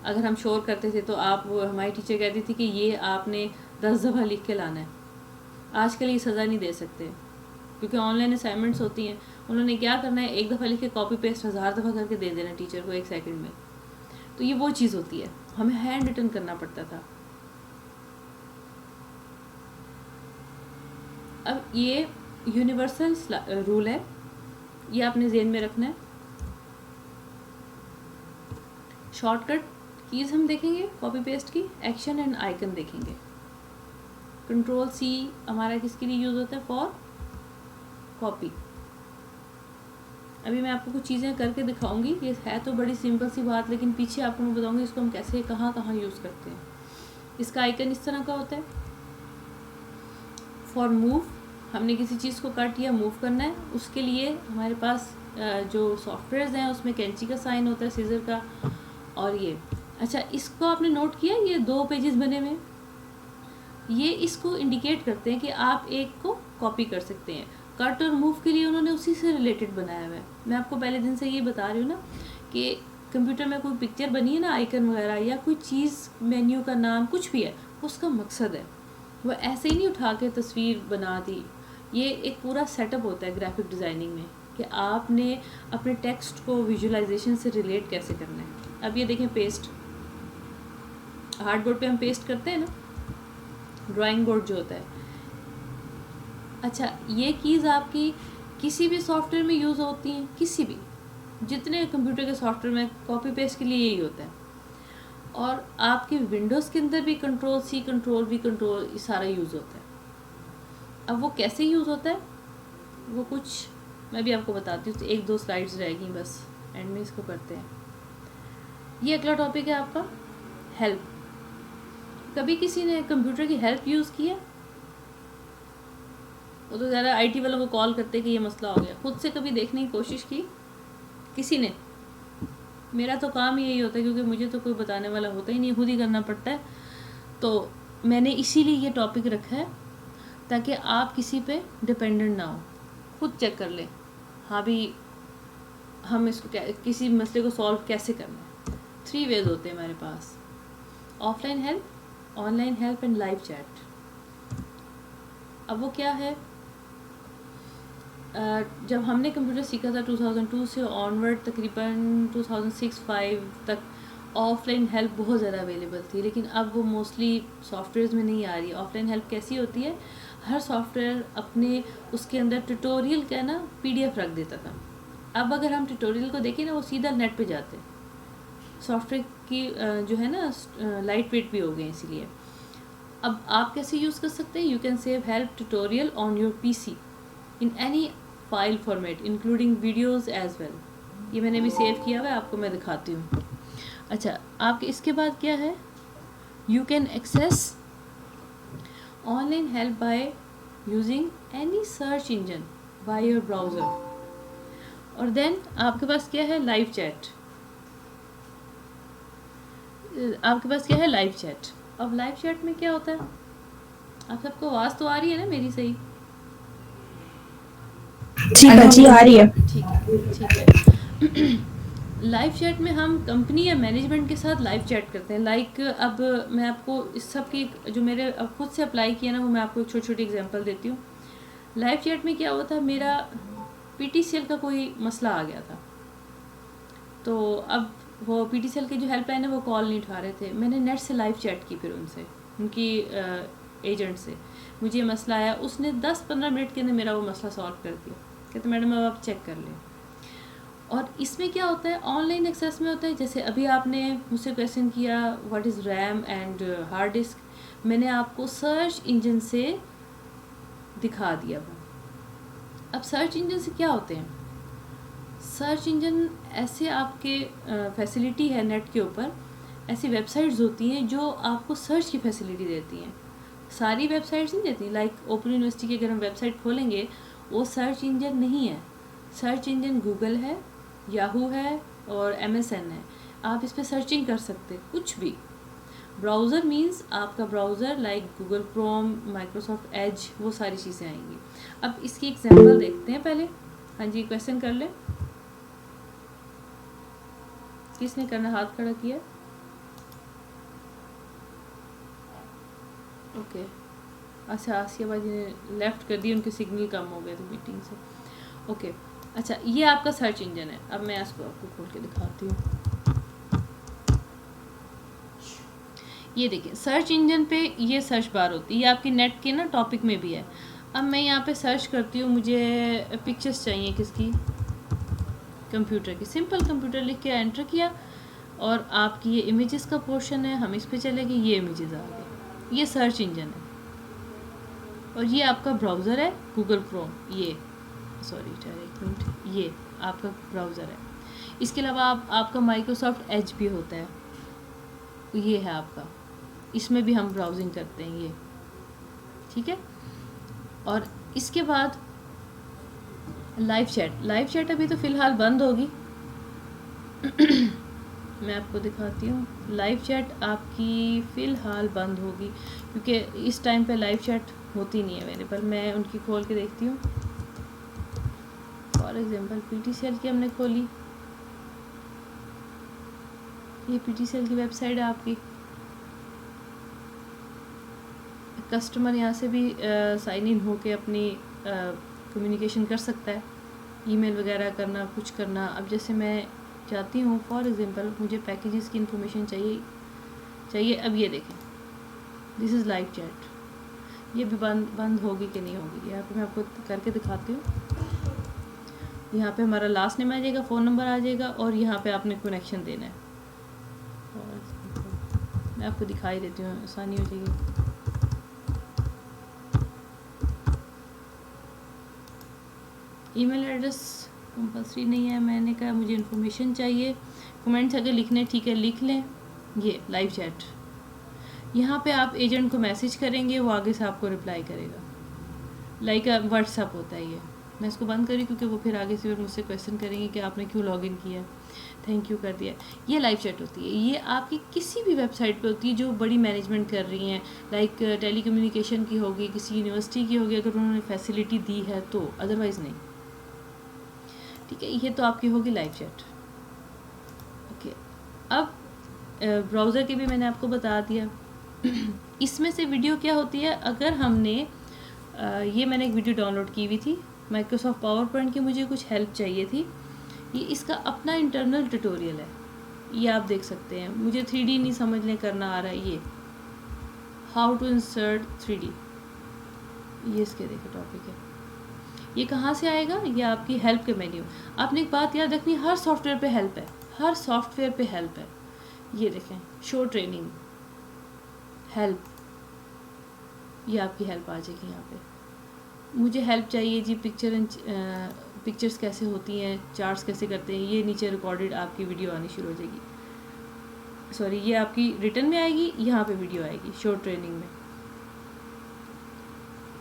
अगर हम शोर करते थे तो आप, वो हमारी टीचर कहती थी कि ये आपने 10 दफ़ा लिख के लाना है। आजकल ये सज़ा नहीं दे सकते क्योंकि ऑनलाइन असाइनमेंट्स होती हैं। उन्होंने क्या करना है, एक दफ़ा लिख के कॉपी पेस्ट 1000 दफ़ा करके दे देना टीचर को 1 सेकंड में। तो ये वो चीज़ होती है, हमें हैंड रिटन करना पड़ता था। अब ये यूनिवर्सल रूल है, ये आपने ज़हन में रखना है। शॉर्टकट कीज़ हम देखेंगे कॉपी पेस्ट की, एक्शन एंड आइकन देखेंगे। कंट्रोल सी हमारा किसके लिए यूज़ होता है? For copy. अभी मैं आपको कुछ चीज़ें करके दिखाऊंगी, ये है तो बड़ी सिंपल सी बात, लेकिन पीछे आपको मैं बताऊंगी इसको हम कैसे कहाँ कहाँ यूज़ करते हैं। इसका आइकन इस तरह का होता है। फॉर मूव, हमने किसी चीज़ को कट या मूव करना है, उसके लिए हमारे पास जो सॉफ्टवेयर्स हैं उसमें कैंची का साइन होता है, सीजर का, और ये। अच्छा, इसको आपने नोट किया, ये 2 पेजेस बने हुए, ये इसको इंडिकेट करते हैं कि आप एक को कॉपी कर सकते हैं। कट और मूव के लिए उन्होंने उसी से रिलेटेड बनाया हुआ है। मैं आपको पहले दिन से ये बता रही हूँ ना कि कंप्यूटर में कोई पिक्चर बनी है ना, आइकन वगैरह या कोई चीज़, मेन्यू का नाम कुछ भी है, उसका मकसद है। वो ऐसे ही नहीं उठा के तस्वीर बना दी, ये एक पूरा सेटअप होता है ग्राफिक डिज़ाइनिंग में कि आपने अपने टेक्स्ट को विजुअलाइजेशन से रिलेट कैसे करना है। अब ये देखें, पेस्ट, हार्डबोर्ड पे हम पेस्ट करते हैं ना, ड्राइंग बोर्ड जो होता है। अच्छा, ये कीज़ आपकी किसी भी सॉफ्टवेयर में यूज़ होती हैं, किसी भी, जितने कंप्यूटर के सॉफ्टवेयर में कॉपी पेस्ट के लिए यही होता है। और आपके विंडोज़ के अंदर भी control C, control V, control, ये सारा यूज़ होता है। अब वो कैसे यूज़ होता है, वो कुछ मैं भी आपको बताती हूँ। तो 1-2 स्लाइड्स रहेगी बस, एंड में इसको करते हैं। ये अगला टॉपिक है आपका हेल्प। कभी किसी ने कंप्यूटर की हेल्प यूज़ की है? वो तो ज़्यादा आईटी वालों को कॉल करते कि ये मसला हो गया। खुद से कभी देखने की कोशिश की किसी ने? मेरा तो काम ही यही होता है, क्योंकि मुझे तो कोई बताने वाला होता ही नहीं, खुद ही करना पड़ता है। तो मैंने इसीलिए ये टॉपिक रखा है ताकि आप किसी पे डिपेंडेंट ना हो, खुद चेक कर लें, हाँ भी हम इसको किसी मसले को सॉल्व कैसे करना है। 3 वेज होते हैं हमारे पास: offline help, online help and live chat. अब वो क्या है, जब हमने कंप्यूटर सीखा था 2002 से ऑनवर्ड तकरीबन 2006-05 तक ऑफलाइन हेल्प बहुत ज़्यादा अवेलेबल थी, लेकिन अब वो मोस्टली सॉफ्टवेयर्स में नहीं आ रही। ऑफलाइन हेल्प कैसी होती है, हर सॉफ्टवेयर अपने उसके अंदर ट्यूटोरियल का ना PDF रख देता था। अब अगर हम ट्यूटोरियल को देखें ना, वो सीधा नेट पे जाते हैं। सॉफ्टवेयर की जो है ना लाइट वेट भी हो गए, इसीलिए अब आप कैसे यूज़ कर सकते हैं? You can save help tutorial on your PC in any file format including videos as well. ये मैंने भी सेव किया हुआ है, आपको मैं दिखाती हूँ। अच्छा, आपके इसके बाद क्या है, you can access online help by using any search engine by your browser. और देन आपके पास क्या है, लाइव चैट। आपके पास क्या है, लाइव चैट। अब लाइव चैट में क्या होता है, आप सबको आवाज़ तो आ रही है ना मेरी सही? जी आ रही है। ठीक है। लाइव चैट में हम कंपनी या मैनेजमेंट के साथ लाइव चैट करते हैं। लाइक अब मैं आपको इस सब की जो मेरे अब खुद से अप्लाई किया ना, वो मैं आपको एक छोटी छोटी एग्जांपल देती हूँ। लाइव चैट में क्या होता है, मेरा PTCL का कोई मसला आ गया था, तो अब वो PTCL की जो हेल्पलाइन है वो कॉल नहीं उठा रहे थे। मैंने नेट से लाइव चैट की, फिर उनसे, उनकी एजेंट से, मुझे ये मसला आया। उसने 10-15 मिनट के अंदर मेरा वो मसला सॉल्व कर दिया। कहते मैडम अब आप चेक कर लें। और इसमें क्या होता है, ऑनलाइन एक्सेस में होता है, जैसे अभी आपने मुझसे क्वेश्चन किया what is RAM and hard disk, मैंने आपको सर्च इंजन से दिखा दिया वो। अब सर्च इंजन से क्या होते हैं, सर्च इंजन ऐसे आपके फैसिलिटी है नेट के ऊपर, ऐसी वेबसाइट्स होती हैं जो आपको सर्च की फैसिलिटी देती हैं। सारी वेबसाइट्स नहीं देती, लाइक ओपन यूनिवर्सिटी की अगर हम वेबसाइट खोलेंगे, वो सर्च इंजन नहीं है। सर्च इंजन गूगल है, याहू है और MSN है। आप इस पर सर्चिंग कर सकते हैं कुछ भी। ब्राउज़र मीन्स आपका browser like Google Chrome, Microsoft Edge, वो सारी चीज़ें आएंगी। अब इसकी एग्जांपल देखते हैं पहले। हाँ जी, क्वेश्चन कर लें। किसने करना, हाथ खड़ा किया? ओके, अच्छा, आसिया बाजी ने लेफ़्ट कर दी, उनके सिग्नल कम हो गए थे मीटिंग से। ओके, अच्छा, ये आपका सर्च इंजन है। अब मैं इसको आपको खोल के दिखाती हूँ। ये देखिए सर्च इंजन पे ये सर्च बार होती है, ये आपकी नेट के ना टॉपिक में भी है। अब मैं यहाँ पे सर्च करती हूँ, मुझे पिक्चर्स चाहिए किसकी, कंप्यूटर की, सिंपल कंप्यूटर लिख के एंटर किया और आपकी ये इमेजेस का पोर्शन है, हम इस पे चले गए, ये इमेजेस आ गए। ये सर्च इंजन है और ये आपका ब्राउज़र है गूगल क्रोम, ये सॉरी एक मिनट, ये आपका ब्राउज़र है। इसके अलावा आपका माइक्रोसॉफ्ट एज भी होता है, ये है आपका, इसमें भी हम ब्राउजिंग करते हैं ये, ठीक है। और इसके बाद लाइव चैट अभी तो फ़िलहाल बंद होगी मैं आपको दिखाती हूँ, लाइव चैट आपकी फ़िलहाल बंद होगी क्योंकि इस टाइम पे लाइव चैट होती नहीं है अवेलेबल। मैं उनकी खोल के देखती हूँ, फॉर एग्जांपल PTCL की हमने खोली, ये PTCL की वेबसाइट है आपकी। कस्टमर यहाँ से भी साइन इन होके अपनी कम्युनिकेशन कर सकता है, ईमेल वगैरह करना, कुछ करना। अब जैसे मैं चाहती हूँ फॉर एग्जांपल मुझे पैकेजेस की इन्फॉर्मेशन चाहिए। अब ये देखें, दिस इज़ लाइव चैट, ये भी बंद होगी कि नहीं होगी, यहाँ पे मैं आपको करके दिखाती हूँ। यहाँ पे हमारा लास्ट नेम आ जाएगा, फ़ोन नंबर आ जाएगा और यहाँ पे आपने कनेक्शन देना है। मैं आपको दिखाई देती हूँ, आसानी हो जाएगी। ईमेल एड्रेस कंपल्सरी नहीं है, मैंने कहा मुझे इन्फॉर्मेशन चाहिए, कमेंट्स अगर लिखने ठीक है लिख लें। ये लाइव चैट, यहाँ पे आप एजेंट को मैसेज करेंगे, वो आगे से आपको रिप्लाई करेगा, लाइक व्हाट्सअप होता है ये। मैं इसको बंद करी क्योंकि वो फिर आगे से मुझसे क्वेश्चन करेंगे कि आपने क्यों लॉगिन किया, थैंक यू कर दिया। ये लाइव चैट होती है, ये आपकी किसी भी वेबसाइट पे होती है जो बड़ी मैनेजमेंट कर रही हैं, लाइक टेली कम्युनिकेशन की होगी, किसी यूनिवर्सिटी की होगी अगर उन्होंने फैसिलिटी दी है तो, अदरवाइज़ नहीं, ठीक है। ये तो आपकी होगी लाइव चैट, ओके। अब ब्राउज़र के भी मैंने आपको बता दिया इसमें से वीडियो क्या होती है, अगर हमने ये मैंने एक वीडियो डाउनलोड की हुई थी माइक्रोसॉफ्ट पावर पॉइंट की, मुझे कुछ हेल्प चाहिए थी, ये इसका अपना इंटरनल ट्यूटोरियल है, ये आप देख सकते हैं। मुझे 3D नहीं समझने करना आ रहा है, ये हाउ टू इंसर्ट 3D, ये इसके देखो टॉपिक है। ये कहाँ से आएगा, ये आपकी हेल्प के मेन्यू। आपने एक बात याद रखनी, हर सॉफ्टवेयर पे हेल्प है, हर सॉफ्टवेयर पे हेल्प है। ये देखें, शो ट्रेनिंग हेल्प, ये आपकी हेल्प आ जाएगी यहाँ पे। मुझे हेल्प चाहिए जी, पिक्चर्स कैसे होती हैं, चार्ट्स कैसे करते हैं, ये नीचे रिकॉर्डेड आपकी वीडियो आनी शुरू हो जाएगी। सॉरी, ये आपकी रिटर्न में आएगी, यहाँ पे वीडियो आएगी शो ट्रेनिंग में।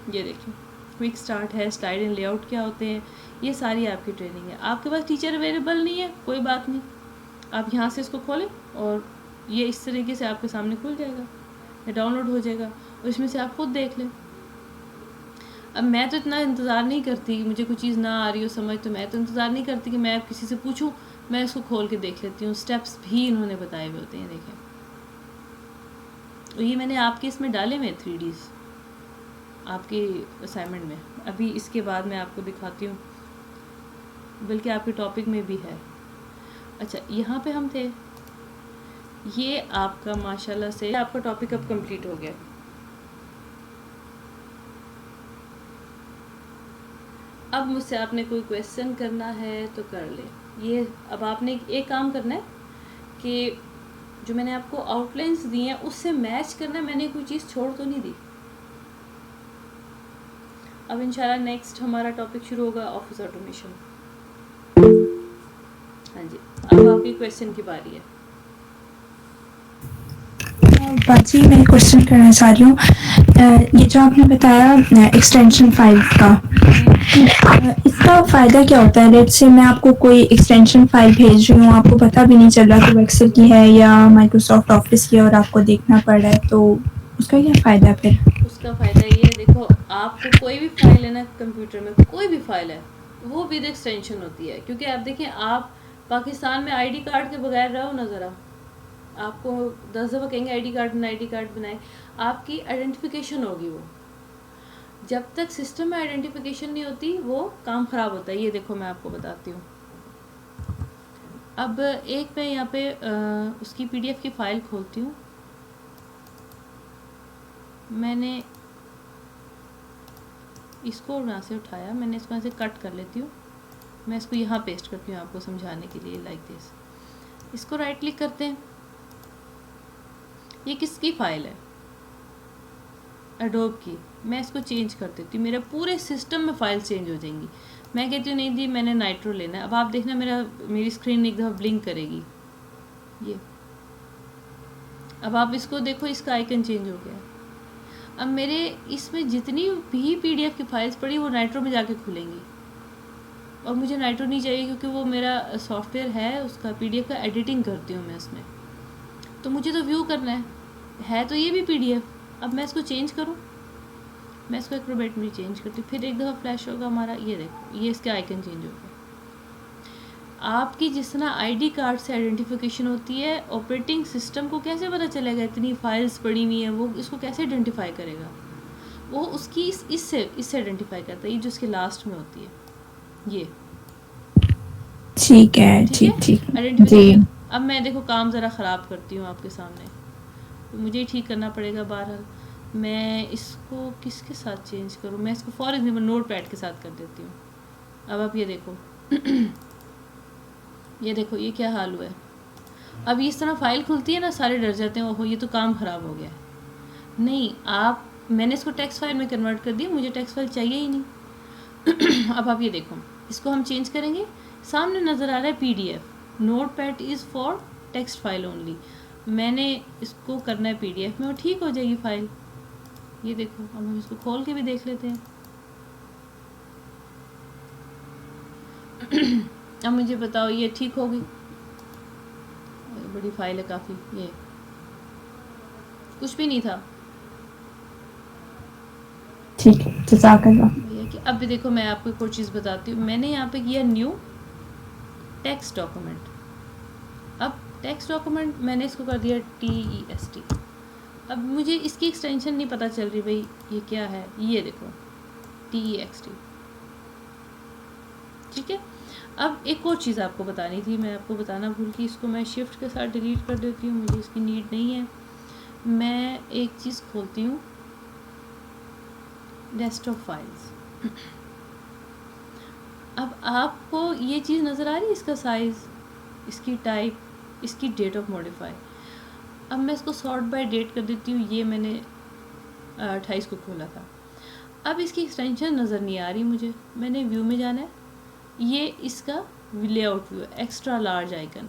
ये देखिए क्विक स्टार्ट है, स्लाइड एंड लेआउट क्या होते हैं, ये सारी आपकी ट्रेनिंग है। आपके पास टीचर अवेलेबल नहीं है, कोई बात नहीं, आप यहाँ से इसको खोलें और ये इस तरीके से आपके सामने खुल जाएगा, ये डाउनलोड हो जाएगा और इसमें से आप खुद देख लें। अब मैं तो इतना इंतज़ार नहीं करती कि मुझे कोई चीज़ ना आ रही हो समझ, तो मैं तो इंतज़ार नहीं करती कि मैं किसी से पूछूं, मैं इसको खोल के देख लेती हूँ। स्टेप्स भी इन्होंने बताए हुए होते हैं, देखें। और ये मैंने आपके इसमें डाले हुए 3Ds आपके असाइनमेंट में। अभी इसके बाद मैं आपको दिखाती हूँ, बल्कि आपके टॉपिक में भी है। अच्छा, यहाँ पे हम थे, ये आपका माशाल्लाह से आपका टॉपिक अब कंप्लीट हो गया। अब मुझसे आपने कोई क्वेश्चन करना है तो कर ले। ये अब आपने एक काम करना है कि जो मैंने आपको आउटलाइंस दी हैं उससे मैच करना है, मैंने कोई चीज़ छोड़ तो नहीं दी। अब इंशाल्लाह नेक्स्ट हमारा टॉपिक शुरू होगा ऑफिस ऑटोमेशन। हाँ जी, अब आपकी क्वेश्चन की बारी है। बाजी, मैं क्वेश्चन करना चाह रही हूँ, ये जो आपने बताया एक्सटेंशन फाइल का, इसका फ़ायदा क्या होता है? लेट्स से मैं आपको कोई एक्सटेंशन फाइल भेज रही हूँ, आपको पता भी नहीं चल रहा कि वो एक्सेल की है या माइक्रोसॉफ्ट ऑफिस की है और आपको देखना पड़ रहा है, तो उसका क्या फ़ायदा है फिर? उसका फ़ायदा ये है, देखो आपको कोई भी फाइल है ना कंप्यूटर में, कोई भी फाइल है वो विद एक्सटेंशन होती है। क्योंकि आप देखें, आप पाकिस्तान में आईडी कार्ड के बगैर रहो ना, ज़रा आपको 10 दफ़ा कहेंगे आईडी कार्ड बनाए, आपकी आइडेंटिफिकेशन होगी। वो जब तक सिस्टम में आइडेंटिफिकेशन नहीं होती वो काम ख़राब होता है। ये देखो मैं आपको बताती हूँ। अब एक मैं यहाँ पे उसकी PDF की फ़ाइल खोलती हूँ। मैंने इसको यहाँ से उठाया, मैंने इसको यहाँ से कट कर लेती हूँ, मैं इसको यहाँ पेस्ट करती हूँ आपको समझाने के लिए, लाइक दिस। इसको राइट क्लिक करते हैं, ये किसकी फाइल है, एडोब की। मैं इसको चेंज कर देती हूँ, मेरे पूरे सिस्टम में फाइल चेंज हो जाएंगी। मैं कहती हूँ नहीं दी मैंने नाइट्रो लेना है। अब आप देखना मेरी स्क्रीन एक दफ़ा ब्लिंक करेगी, ये। अब आप इसको देखो, इसका आइकन चेंज हो गया। अब मेरे इसमें जितनी भी पीडीएफ की फाइल्स पड़ी वो नाइट्रो में जाके खुलेंगी, और मुझे नाइट्रो नहीं चाहिए क्योंकि वो मेरा सॉफ्टवेयर है, उसका पीडीएफ का एडिटिंग करती हूँ मैं उसमें, तो मुझे तो व्यू करना है तो ये भी पीडीएफ। अब मैं इसको चेंज करूँ, मैं इसको एक्रोबैट में चेंज करती हूँ, फिर एक दफ़ा फ्लैश होगा हमारा, ये देखो ये इसका आइकन चेंज हो गया। आपकी जिस तरह आईडी कार्ड से आइडेंटिफिकेशन होती है, ऑपरेटिंग सिस्टम को कैसे पता चलेगा इतनी फाइल्स पड़ी हुई हैं, वो इसको कैसे आइडेंटिफाई करेगा, वो उसकी इससे आइडेंटिफाई करता है, ये जो उसके लास्ट में होती है ये। ठीक है, ठीक आइडेंटिफिकेशन। अब मैं देखो काम ज़रा ख़राब करती हूँ आपके सामने, तो मुझे ही ठीक करना पड़ेगा। बहरहाल मैं इसको किसके साथ चेंज करूँ, मैं इसको फॉर एग्जाम्पल नोट पैड के साथ कर देती हूँ। अब आप ये देखो ये देखो ये क्या हाल हुआ है। अब इस तरह फाइल खुलती है ना, सारे डर जाते हैं, ओहो ये तो काम ख़राब हो गया है। नहीं, मैंने इसको टेक्स्ट फाइल में कन्वर्ट कर दिया, मुझे टेक्स्ट फाइल चाहिए ही नहीं। अब आप ये देखो, इसको हम चेंज करेंगे, सामने नज़र आ रहा है PDF, note pad is for text file only. मैंने इसको करना है पीडीएफ में, और ठीक हो जाएगी फाइल। ये देखो, अब हम इसको खोल के भी देख लेते हैं। अब मुझे बताओ ये ठीक होगी, बड़ी फाइल है काफ़ी, ये कुछ भी नहीं था। ठीक है, भैया कि अब भी देखो मैं आपको एक और चीज़ बताती हूँ। मैंने यहाँ पे किया न्यू टेक्स्ट डॉक्यूमेंट। अब टेक्स्ट डॉक्यूमेंट मैंने इसको कर दिया TEXT। अब मुझे इसकी एक्सटेंशन नहीं पता चल रही भाई ये क्या है, ये देखो TEXT। ठीक है, अब एक और चीज़ आपको बतानी थी, मैं आपको बताना भूल गई। इसको मैं शिफ्ट के साथ डिलीट कर देती हूँ, मुझे इसकी नीड नहीं है। मैं एक चीज़ खोलती हूँ, डेस्कटॉप फाइल्स। अब आपको ये चीज़ नज़र आ रही है, इसका साइज़, इसकी टाइप, इसकी डेट ऑफ मॉडिफाई। अब मैं इसको सॉर्ट बाय डेट कर देती हूँ। ये मैंने 28 को खोला था। अब इसकी एक्सटेंशन नज़र नहीं आ रही मुझे, मैंने व्यू में जाना है। ये इसका layout view, extra large icon,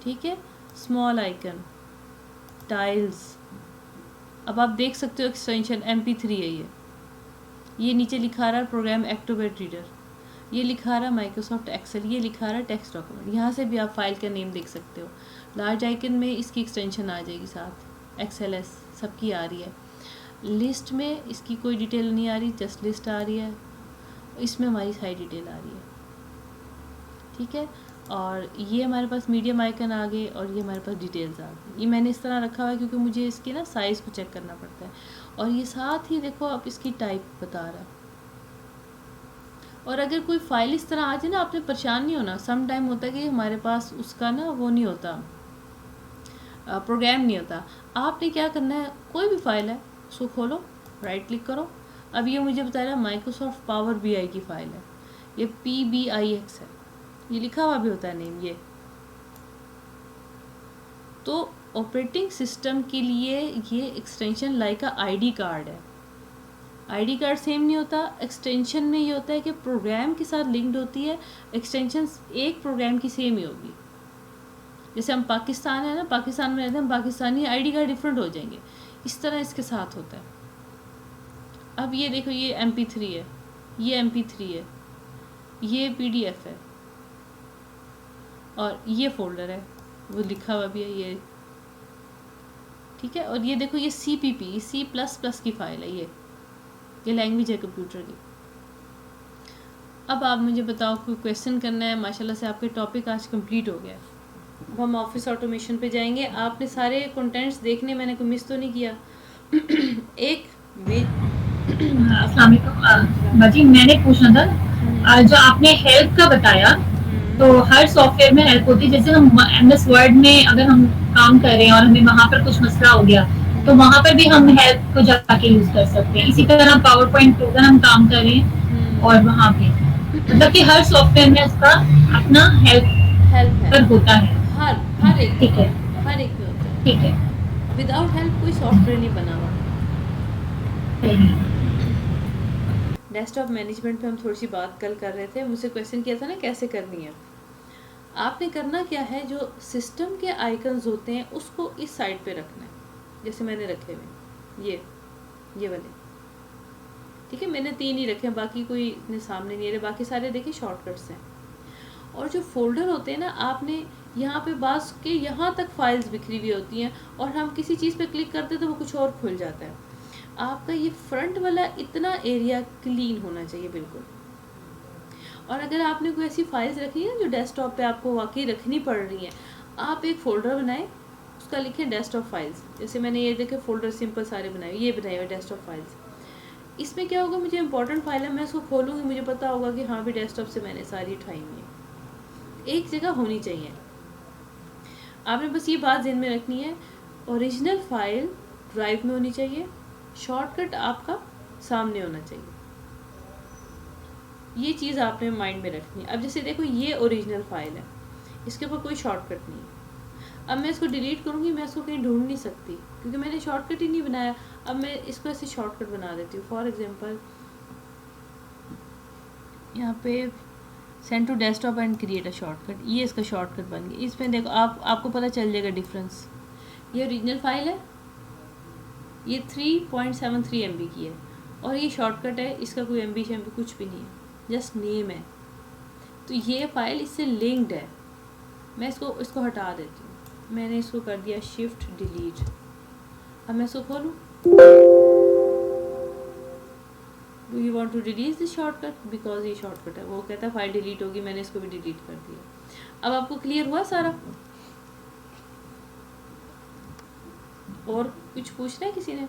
ठीक है, स्मॉल आइकन, टाइल्स। अब आप देख सकते हो एक्सटेंशन MP3 है ये नीचे लिखा रहा है प्रोग्राम एक्रोबैट रीडर, ये लिखा रहा है माइक्रोसॉफ्ट एक्सेल, ये लिखा रहा है टेक्स्ट डॉक्यूमेंट। यहाँ से भी आप फाइल का नेम देख सकते हो। लार्ज आइकन में इसकी एक्सटेंशन आ जाएगी साथ, XLS सबकी आ रही है। लिस्ट में इसकी कोई डिटेल नहीं आ रही, जस्ट लिस्ट आ रही है, इसमें हमारी सारी डिटेल आ रही है। ठीक है, और ये हमारे पास मीडियम आइकन आ गए, और ये हमारे पास डिटेल्स आ गई। ये मैंने इस तरह रखा हुआ है क्योंकि मुझे इसकी ना साइज़ को चेक करना पड़ता है। और ये साथ ही देखो आप इसकी टाइप बता रहा है। और अगर कोई फाइल इस तरह आ जाए ना, आपने परेशान नहीं होना। सम टाइम होता है कि हमारे पास उसका ना वो नहीं होता, प्रोग्राम नहीं होता। आपने क्या करना है, कोई भी फाइल है उसको खोलो, राइट क्लिक करो। अब ये मुझे बता रहा है माइक्रोसॉफ्ट पावर BI की फ़ाइल है, ये PBIX है, ये लिखा हुआ भी होता है नेम ये। तो ऑपरेटिंग सिस्टम के लिए ये एक्सटेंशन लाइक ID कार्ड है। ID कार्ड सेम नहीं होता, एक्सटेंशन में ये होता है कि प्रोग्राम के साथ लिंक्ड होती है। एक्सटेंशन एक प्रोग्राम की सेम ही होगी। जैसे हम पाकिस्तान है ना, पाकिस्तान में रहते हैं, हम पाकिस्तानी ID कार्ड डिफरेंट हो जाएंगे, इस तरह इसके साथ होता है। अब ये देखो, ये MP3 है, ये MP3 है, ये PDF है, और ये फोल्डर है, वो लिखा हुआ भी है ये। ठीक है, और ये देखो ये CPP, C++ की फ़ाइल है, ये लैंग्वेज है कंप्यूटर की। अब आप मुझे बताओ, कोई क्वेश्चन करना है? माशाल्लाह से आपके टॉपिक आज कंप्लीट हो गया। अब हम ऑफिस ऑटोमेशन पे जाएंगे। आपने सारे कंटेंट्स देखने, मैंने कोई मिस तो नहीं किया? एक बाजी मैंने पूछना था, जो आपने हेल्प का बताया, तो हर सॉफ्टवेयर में हेल्प होती है। जैसे हम MS वर्ड में अगर हम काम कर रहे हैं और हमें वहाँ पर कुछ मसला हो गया, तो वहां पर भी हम हेल्प को जाके यूज कर सकते हैं। इसी तरह पावर पॉइंट पे अगर हम काम कर रहे हैं और वहाँ पे मतलब कि हर सॉफ्टवेयर में उसका अपना हेल्प है होता है। हर एक ठीक है, हर एक में होता है। ठीक है, विदाउट हेल्प कोई सॉफ्टवेयर नहीं बना हुआ। डेस्कटॉप मैनेजमेंट पे हम थोड़ी सी बात कल कर रहे थे, मुझसे क्वेश्चन किया था ना कैसे करनी है। आपने करना क्या है, जो सिस्टम के आइकन्स होते हैं उसको इस साइड पे रखना है, जैसे मैंने रखे हुए ये वाले, ठीक है। मैंने 3 ही रखे हैं, बाकी कोई इतने सामने नहीं है, बाकी सारे देखिए शॉर्टकट्स हैं। और जो फोल्डर होते हैं ना, आपने यहाँ पे बास के यहाँ तक फाइल्स बिखरी हुई होती हैं और हम किसी चीज़ पे क्लिक करते हैं तो वो कुछ और खुल जाता है। आपका ये फ्रंट वाला इतना एरिया क्लीन होना चाहिए बिल्कुल। और अगर आपने कोई ऐसी फाइल्स रखी है जो डेस्कटॉप पे आपको वाकई रखनी पड़ रही हैं, आप एक फ़ोल्डर बनाएं, उसका लिखें डेस्कटॉप फाइल्स। जैसे मैंने ये देखे फ़ोल्डर सिंपल सारे बनाए, ये बनाए हुए डेस्कटॉप फाइल्स। इसमें क्या होगा, मुझे इंपॉर्टेंट फाइल है, मैं इसको खोलूँगी, मुझे पता होगा कि हाँ भी डेस्कटॉप से मैंने सारी उठाई हुई है, एक जगह होनी चाहिए। आपने बस ये बात ध्यान में रखनी है, ओरिजिनल फाइल ड्राइव में होनी चाहिए, शॉर्टकट आपका सामने होना चाहिए। ये चीज़ आपने माइंड में रखनी है। अब जैसे देखो ये ओरिजिनल फाइल है, इसके ऊपर कोई शॉर्टकट नहीं है। अब मैं इसको डिलीट करूँगी, मैं इसको कहीं ढूंढ नहीं सकती क्योंकि मैंने शॉर्टकट ही नहीं बनाया। अब मैं इसको ऐसे शॉर्टकट बना देती हूँ। फॉर एग्जांपल यहाँ पे send to desktop and create a shortcut, ये इसका शॉर्टकट बन गया। इसमें देखो आपको पता चल जाएगा डिफरेंस। ये ओरिजिनल फाइल है, ये 3.73 MB की है, और ये शॉर्टकट है, इसका कोई MB कुछ भी नहीं है, जस्ट नेम है। तो ये फाइल इससे लिंक्ड है। मैं इसको हटा देती हूँ, मैंने इसको कर दिया शिफ्ट डिलीट। अब मैं इसको खोलूँ, do you want to delete this shortcut, because ये शॉर्टकट है। वो कहता है फाइल डिलीट होगी, मैंने इसको भी डिलीट कर दिया। अब आपको क्लियर हुआ सारा? और कुछ पूछना है किसी ने?